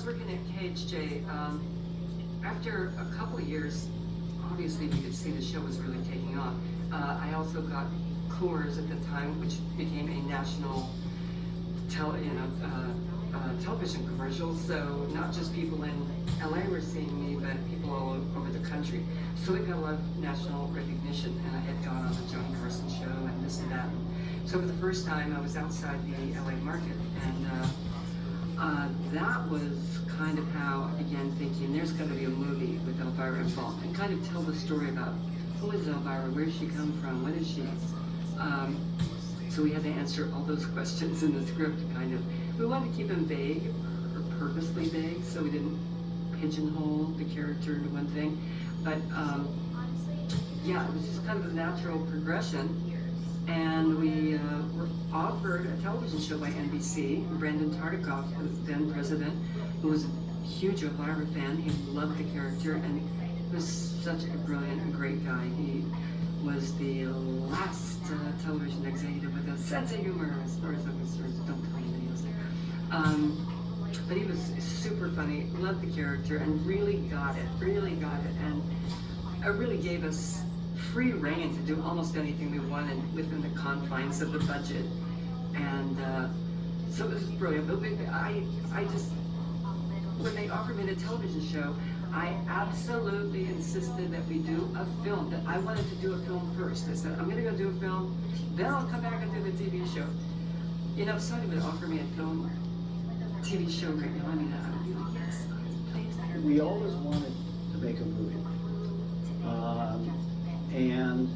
was working at KHJ, after a couple of years, obviously we could see the show was really taking off. I also got Coors at the time, which became a national television commercial. So not just people in LA were seeing me, but people all over the country. So it got a lot of national recognition, and I had gone on the Johnny Carson show and this and that. So for the first time, I was outside the LA market, and that was kind of how I began thinking, there's got to be a movie with Elvira involved, and kind of tell the story about who is Elvira, where did she come from, what is she? So we had to answer all those questions in the script, kind of. We wanted to keep them vague, or purposely vague, so we didn't pigeonhole the character into one thing. But yeah, it was just kind of a natural progression. And we were offered a television show by NBC. Brandon Tartikoff, the then president, who was a huge Elvira fan. He loved the character, and was such a brilliant and great guy. He was the last television executive with a sense of humor, as far as I'm concerned. Don't tell anybody else. But he was super funny, loved the character, and really got it, and really gave us free reign to do almost anything we wanted within the confines of the budget. And so it was brilliant. But I just, when they offered me the television show, I absolutely insisted that we do a film, that I wanted to do a film first. I said, I'm gonna go do a film, then I'll come back and do the TV show. You know, if somebody would offer me a film, TV show right now, I mean, I would be like, yes, please. We always wanted to make a movie. And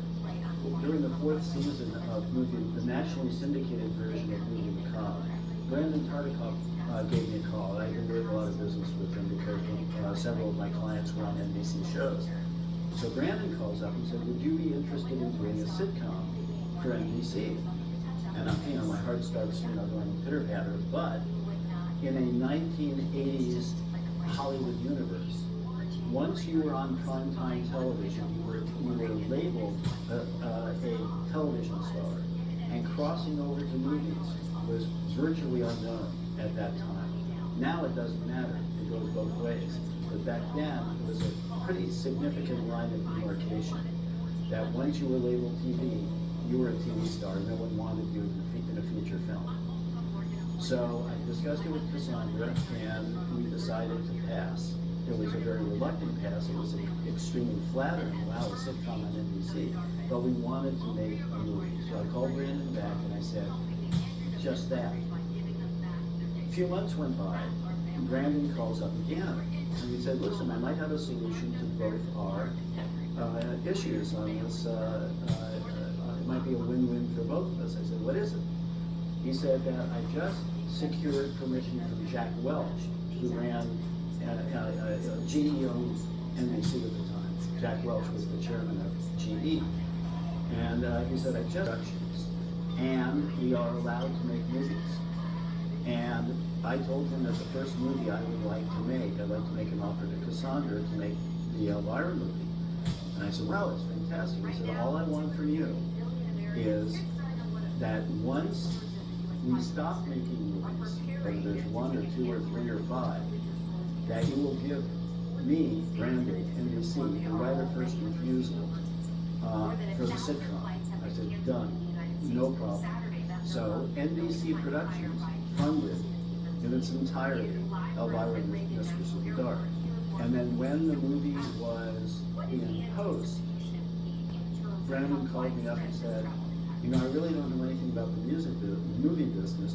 during the 4th season of the nationally syndicated version of Movie Macabre, Brandon Tartikoff gave me a call. I've been doing a lot of business with him because several of my clients were on NBC shows. So Brandon calls up and said, would you be interested in doing a sitcom for NBC? And my heart starts, going pitter-patter. But in a 1980s Hollywood universe, once you were on primetime television, you were labeled a television star, and crossing over to movies was virtually unknown at that time. Now it doesn't matter; it goes both ways. But back then, it was a pretty significant line of demarcation. That once you were labeled TV, you were a TV star. No one wanted you in a feature film. So I discussed it with Cassandra, and we decided to pass. It was a very reluctant pass. It was extremely flattering. Wow, a sitcom on NBC. But we wanted to make a movie. So I called Brandon back and I said, just that. A few months went by, and Brandon calls up again. And he said, listen, I might have a solution to both our issues on this. It might be a win-win for both of us. I said, what is it? He said that I just secured permission from Jack Welch, who ran GE owned NBC at the time. Jack Welch was the chairman of GE. And he said, I just productions, and we are allowed to make movies. And I told him that the first movie I would like to make, I'd like to make an offer to Cassandra to make the Elvira movie. And I said, well, it's fantastic. He said, all I want from you is that once we stop making movies, whether there's 1 or 2 or 3 or 5, that you will give me, Brandon, NBC, the right of first refusal for the sitcom. I said, done, no problem. So NBC Productions funded in its entirety Elvira Mistress of the Dark. And then when the movie was in post, Brandon called me up and said, I really don't know anything about the movie business.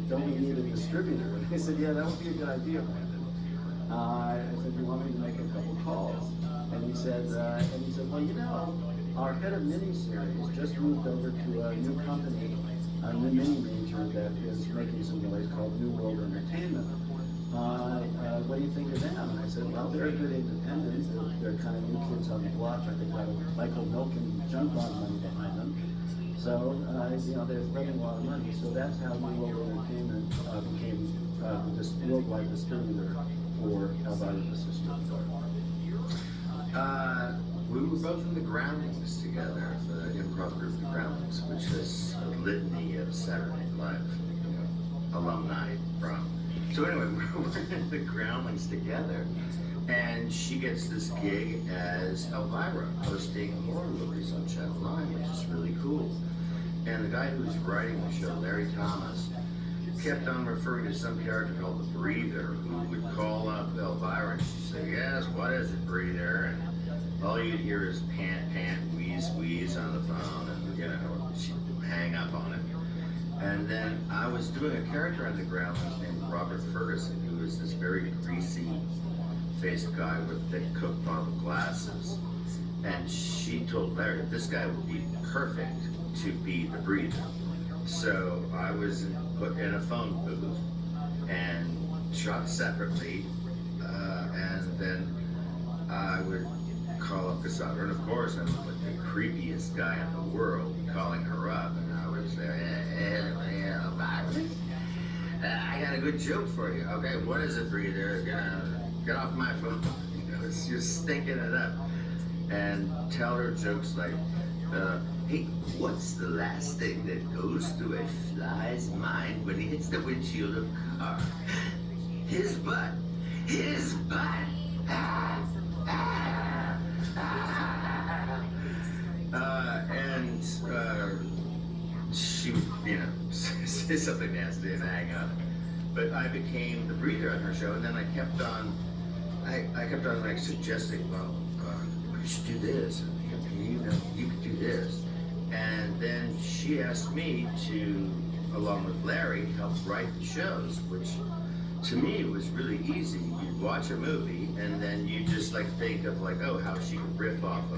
Don't we need a distributor? And I said, yeah, that would be a good idea, Brandon. I said, do you want me to make a couple calls? And he said, well, our head of miniseries just moved over to a new company, a new mini major that is making some noise called New World Entertainment. What do you think of them? And I said, well, they're a good independent. They're kind of new kids on the block. They've got Michael Milk and junk bond money behind them. So, they're spending a lot of money. So that's how New World Entertainment became this worldwide distributor for Elvira Mistress of the Dark. We were both in the Groundlings together, the improv group The Groundlings, which is a litany of Saturday Night Live alumni from So anyway, we're in the Groundlings together, and she gets this gig as Elvira, hosting horror movies on Channel 9, which is really cool. And the guy who was writing the show, Larry Thomas, kept on referring to some character called the Breather, who would call up Elvira, and she'd say, yes, what is it, Breather? And all you'd hear is pant, pant, wheeze, wheeze on the phone, and, you know, she'd hang up on it. And then I was doing a character on the Groundlings named Robert Ferguson, who was this very greasy-faced guy with thick Coke bottle glasses. And she told Larry, this guy would be perfect to be the Breather. So I was put in a phone booth and shot separately, and then I would call up Cassandra, and of course I was like the creepiest guy in the world calling her up, and I would say, I got a good joke for you. Okay, what is it, Breather? Get off my phone. You know, it's just stinking it up. And tell her jokes like, hey, what's the last thing that goes through a fly's mind when he hits the windshield of a car? His butt. His butt. And she would, you know, say something nasty and hang up. But I became the Breather on her show, and then I kept on like suggesting, well, we should do this, and you know, you could do this. And then she asked me to, along with Larry, help write the shows, which to me was really easy. You'd watch a movie, and then you just like think of like, oh, how she could riff off of